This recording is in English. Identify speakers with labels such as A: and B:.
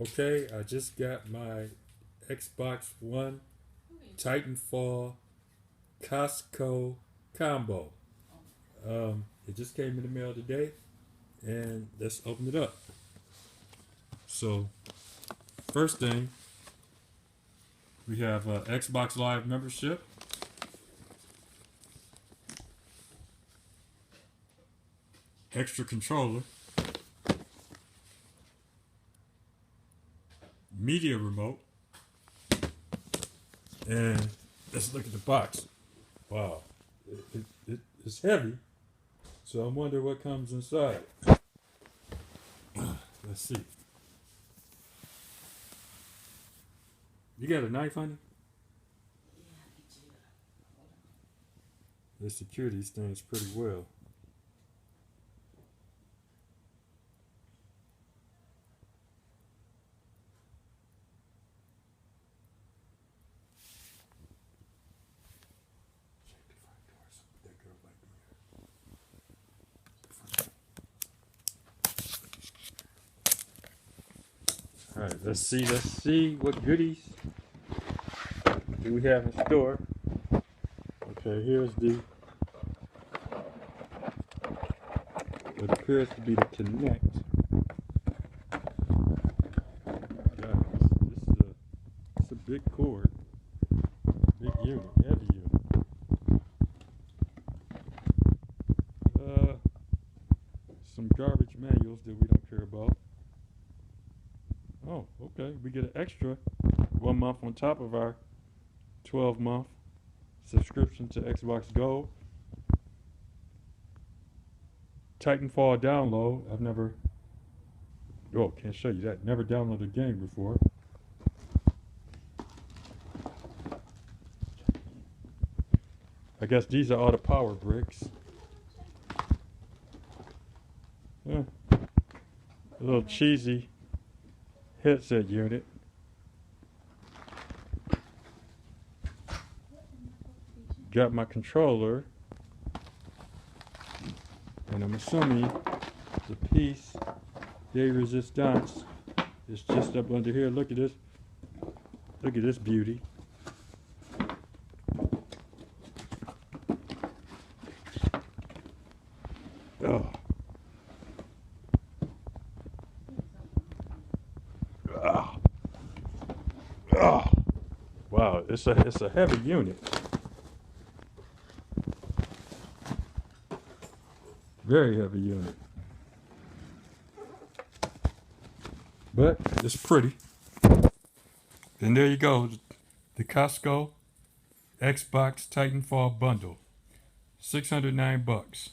A: Okay, I just got my Xbox One Titanfall Costco combo. It just came in the mail today, and let's open it up. So, first thing, we have Xbox Live membership, extra controller, media remote, and let's look at the box. Wow, it's heavy, so I wonder what comes inside. Let's see. You got a knife, honey? They secure these things pretty well. All right, let's see what goodies do we have in store. Okay, here's what appears to be the Connect. Guys, it's a big cord, big unit, heavy unit. Some garbage manuals that we don't care about. Oh, okay, we get an extra 1 month on top of our 12-month subscription to Xbox Gold. Titanfall download. Can't show you that. Never downloaded the game before. I guess these are all the power bricks. Yeah. A little cheesy headset unit. Got my controller. And I'm assuming the piece de resistance is just up under here. Look at this. Look at this beauty. Oh. Oh. Oh. Wow, it's a heavy unit. Very heavy unit. But it's pretty. And there you go. The Costco Xbox Titanfall bundle. $609.